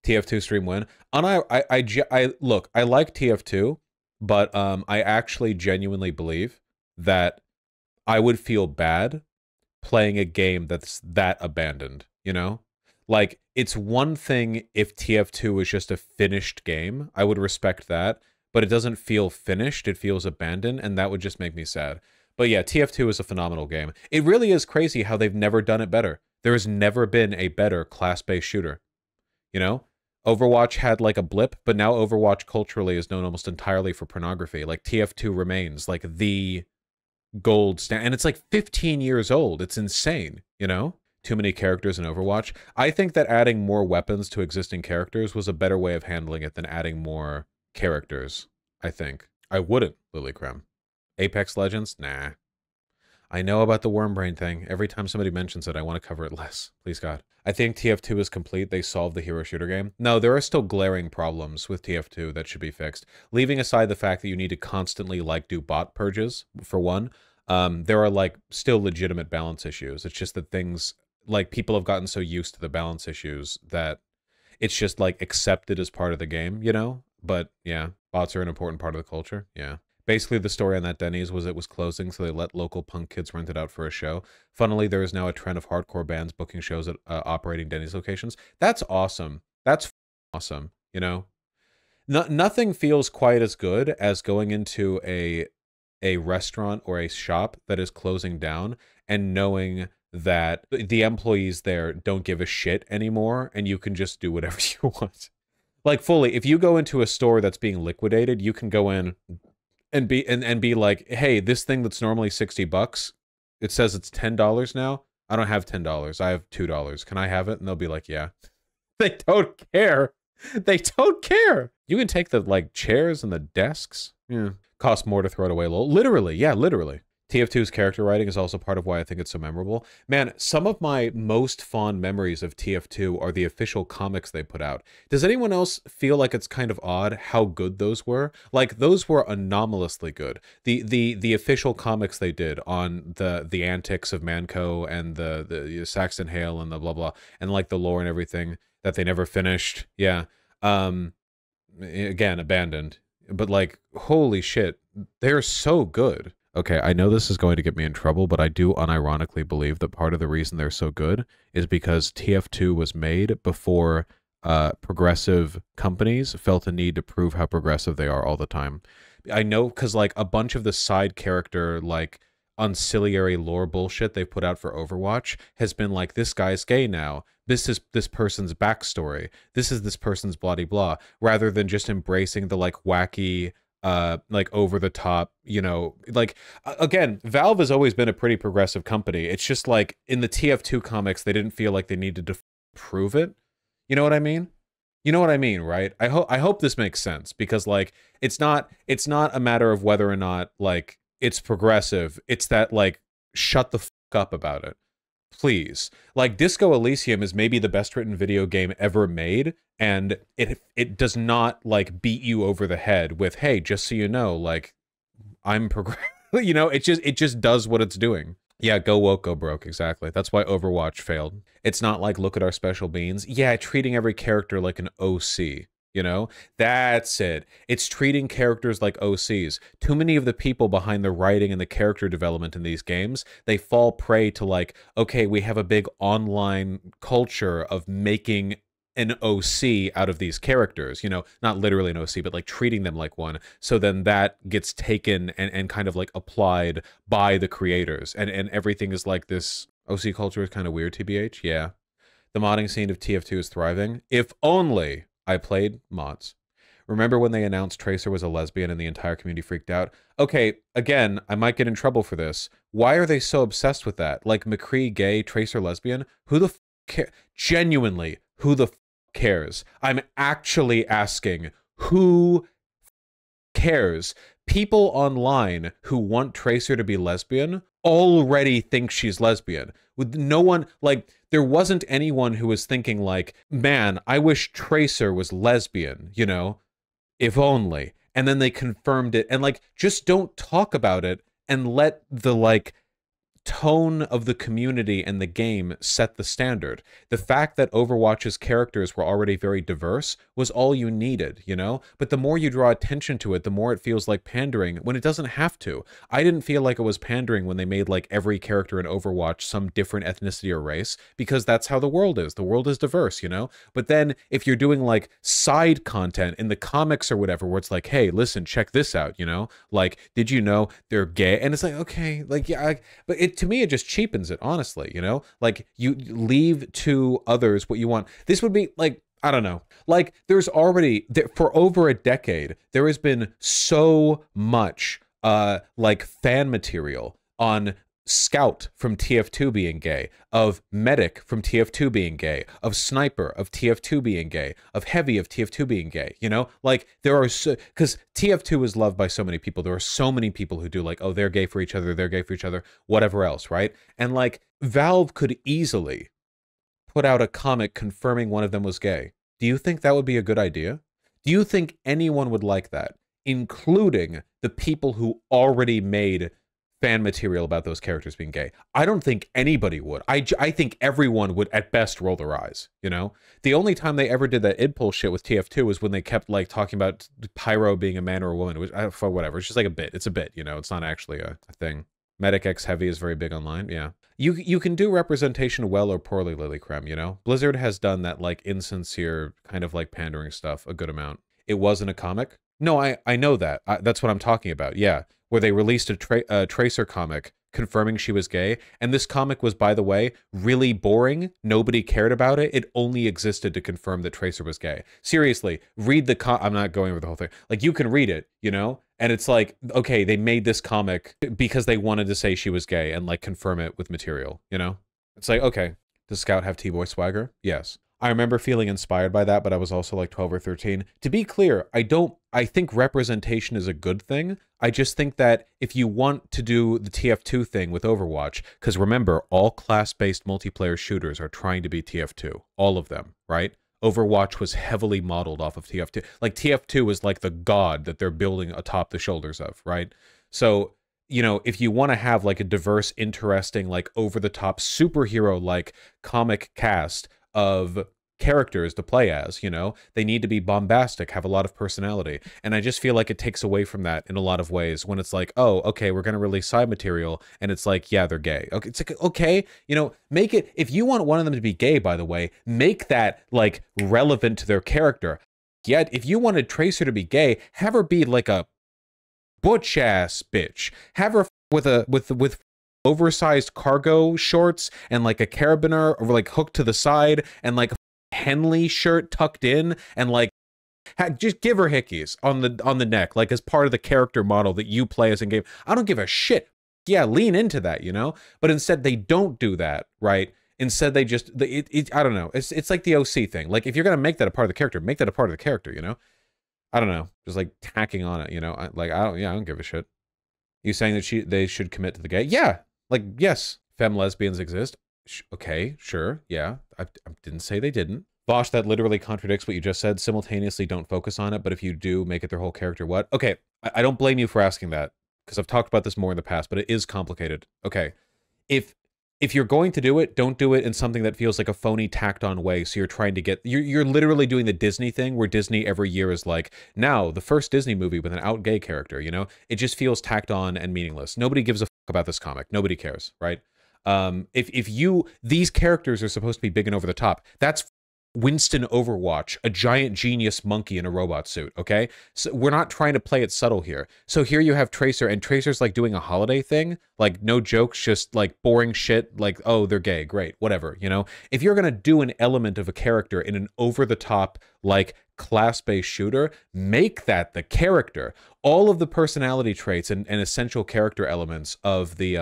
TF2 stream win. And look, I like TF2, but I actually genuinely believe that I would feel bad playing a game that's that abandoned, you know? Like, it's one thing if TF2 was just a finished game. I would respect that, but it doesn't feel finished. It feels abandoned, and that would just make me sad. But yeah, TF2 is a phenomenal game. It really is crazy how they've never done it better. There has never been a better class-based shooter, you know? Overwatch had like a blip, but now Overwatch culturally is known almost entirely for pornography. Like, TF2 remains like the gold standard, and it's like 15 years old. It's insane, you know? Too many characters in Overwatch. I think that adding more weapons to existing characters was a better way of handling it than adding more characters, I think. I wouldn't, Lily Creme. Apex Legends? Nah. I know about the worm brain thing. Every time somebody mentions it, I want to cover it less. Please, God. I think TF2 is complete. They solved the hero shooter game. No, there are still glaring problems with TF2 that should be fixed. Leaving aside the fact that you need to constantly, like, do bot purges, for one, there are, like, still legitimate balance issues. It's just that things, like, people have gotten so used to the balance issues that it's just, like, accepted as part of the game, you know? But, yeah, bots are an important part of the culture. Yeah. Basically, the story on that Denny's was it was closing, so they let local punk kids rent it out for a show. Funnily, there is now a trend of hardcore bands booking shows at operating Denny's locations. That's awesome. That's awesome, you know? Nothing feels quite as good as going into a restaurant or a shop that is closing down and knowing that the employees there don't give a shit anymore and you can just do whatever you want. Like, fully, if you go into a store that's being liquidated, you can go in and be like, hey, this thing that's normally $60, it says it's $10 now. I don't have $10. I have $2. Can I have it? And they'll be like, yeah. They don't care. They don't care. You can take the, like, chairs and the desks. Yeah. Cost more to throw it away, lol. Literally, yeah, literally. TF2's character writing is also part of why I think it's so memorable. Man, some of my most fond memories of TF2 are the official comics they put out. Does anyone else feel like it's kind of odd how good those were? Like, those were anomalously good. The official comics they did on the antics of Manco and the Saxon Hale and the blah blah, and like the lore and everything that they never finished. Yeah. Again, abandoned. But like, holy shit, they're so good. Okay, I know this is going to get me in trouble, but I do unironically believe that part of the reason they're so good is because TF2 was made before progressive companies felt a need to prove how progressive they are all the time. I know because, like, a bunch of the side character, like, ancillary lore bullshit they've put out for Overwatch has been like, this guy's gay now. This is this person's backstory. This is this person's blah blah, rather than just embracing the, like, wacky, like, over the top, you know, like, again, Valve has always been a pretty progressive company. It's just like in the TF2 comics, they didn't feel like they needed to prove it. You know what I mean? You know what I mean, right? I hope this makes sense, because, like, it's not a matter of whether or not, like, it's progressive. It's that, like, shut the fuck up about it. Please. Like, Disco Elysium is maybe the best written video game ever made, and it does not, like, beat you over the head with, hey, just so you know, like, I'm you know, it just does what it's doing. Yeah, go woke, go broke, exactly. That's why Overwatch failed. It's not like, look at our special beans. Yeah, treating every character like an OC. You know, that's it. It's treating characters like OCs. Too many of the people behind the writing and the character development in these games, they fall prey to, like, okay, we have a big online culture of making an OC out of these characters, you know, not literally an OC, but like treating them like one. So then that gets taken and kind of like applied by the creators. And everything is like this. OC culture is kind of weird, TBH. Yeah. The modding scene of TF2 is thriving. If only I played mods. Remember when they announced Tracer was a lesbian and the entire community freaked out? Okay, again, I might get in trouble for this. Why are they so obsessed with that? Like, McCree gay, Tracer lesbian? Who the f cares? Genuinely, who the f cares? I'm actually asking, who cares? People online who want Tracer to be lesbian already think she's lesbian. With no one, like, there wasn't anyone who was thinking like, man, I wish Tracer was lesbian, you know, if only. And then they confirmed it, and, like, just don't talk about it and let the, like, tone of the community and the game set the standard. The fact that Overwatch's characters were already very diverse was all you needed, you know? But the more you draw attention to it, the more it feels like pandering when it doesn't have to. I didn't feel like it was pandering when they made like every character in Overwatch some different ethnicity or race, because that's how the world is. The world is diverse, you know? But then if you're doing like side content in the comics or whatever, where it's like, hey, listen, check this out, you know? Like, did you know they're gay? And it's like, okay, like, yeah, but to me, it just cheapens it, honestly, you know? Like, you leave to others what you want. This would be, like, I don't know. Like, there's already, for over a decade, there has been so much, like, fan material on Scout from TF2 being gay, of Medic from TF2 being gay, of Sniper of TF2 being gay, of Heavy of TF2 being gay, you know? Like, there are so, because TF2 is loved by so many people. There are so many people who do like, oh, they're gay for each other, whatever else, right? And like, Valve could easily put out a comic confirming one of them was gay. Do you think that would be a good idea? Do you think anyone would like that, including the people who already made fan material about those characters being gay? I don't think anybody would. I think everyone would at best roll their eyes, you know? The only time they ever did that idpol shit with TF2 was when they kept like talking about Pyro being a man or a woman, which, whatever, it's just like a bit. It's a bit, you know? It's not actually a thing. Medic X Heavy is very big online, yeah. You can do representation well or poorly, Lily Creme, you know? Blizzard has done that like insincere kind of like pandering stuff a good amount. It wasn't a comic. No, I know that. That's what I'm talking about, yeah. Where they released a Tracer comic confirming she was gay. And this comic was, by the way, really boring. Nobody cared about it. It only existed to confirm that Tracer was gay. Seriously, read the I'm not going over the whole thing. Like, you can read it, you know? And it's like, okay, they made this comic because they wanted to say she was gay and like confirm it with material, you know? It's like, okay, does Scout have T-boy swagger? Yes. I remember feeling inspired by that, but I was also like 12 or 13. To be clear, I think representation is a good thing. I just think that if you want to do the TF2 thing with Overwatch, because remember, all class-based multiplayer shooters are trying to be TF2. All of them, right? Overwatch was heavily modeled off of TF2. Like, TF2 was like the god that they're building atop the shoulders of, right? So, you know, if you want to have like a diverse, interesting, like over-the-top superhero-like comic cast of characters to play as, you know, they need to be bombastic, have a lot of personality. And I just feel like it takes away from that in a lot of ways when it's like, oh, okay, we're going to release side material. And it's like, yeah, they're gay. Okay, it's like, okay, you know, make it, if you want one of them to be gay, by the way, make that like relevant to their character. Yet, if you wanted Tracer to be gay, have her be like a butch ass bitch. Have her with oversized cargo shorts and like a carabiner or like hooked to the side and like a Henley shirt tucked in and like just give her hickeys on the neck, like as part of the character model that you play as in game. I don't give a shit. Yeah, lean into that, you know? But instead they don't do that, right? Instead they just I don't know. It's like the OC thing. Like, if you're gonna make that a part of the character, make that a part of the character, you know? I don't know. Just like tacking on it, you know? I don't give a shit. You saying that they should commit to the gay? Yeah. Like, yes, femme lesbians exist. Okay, sure, yeah. I didn't say they didn't. Vaush, that literally contradicts what you just said. Simultaneously, don't focus on it, but if you do, make it their whole character. What? Okay, I don't blame you for asking that, because I've talked about this more in the past, but it is complicated. Okay, if you're going to do it, don't do it in something that feels like a phony, tacked-on way. So you're trying to get... You're literally doing the Disney thing, where Disney every year is like, now, the first Disney movie with an out gay character, you know? It just feels tacked on and meaningless. Nobody gives a fuck about this comic. Nobody cares, right? These characters are supposed to be big and over the top. That's Winston Overwatch, a giant genius monkey in a robot suit, okay? So we're not trying to play it subtle here. So here you have Tracer, and Tracer's like doing a holiday thing, like no jokes, just like boring shit, like, oh, they're gay, great, whatever, you know? If you're gonna do an element of a character in an over-the-top, like, class-based shooter, make that the character. All of the personality traits and essential character elements of the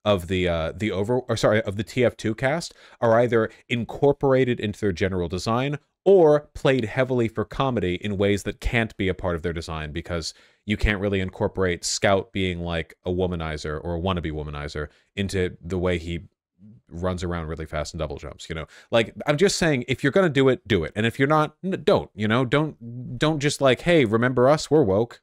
TF2 cast are either incorporated into their general design or played heavily for comedy in ways that can't be a part of their design, because you can't really incorporate Scout being like a womanizer or a wannabe womanizer into the way he runs around really fast and double jumps, you know? Like, I'm just saying, if you're gonna do it, do it. And if you're not, don't, you know? Don't just like, hey, remember us? We're woke.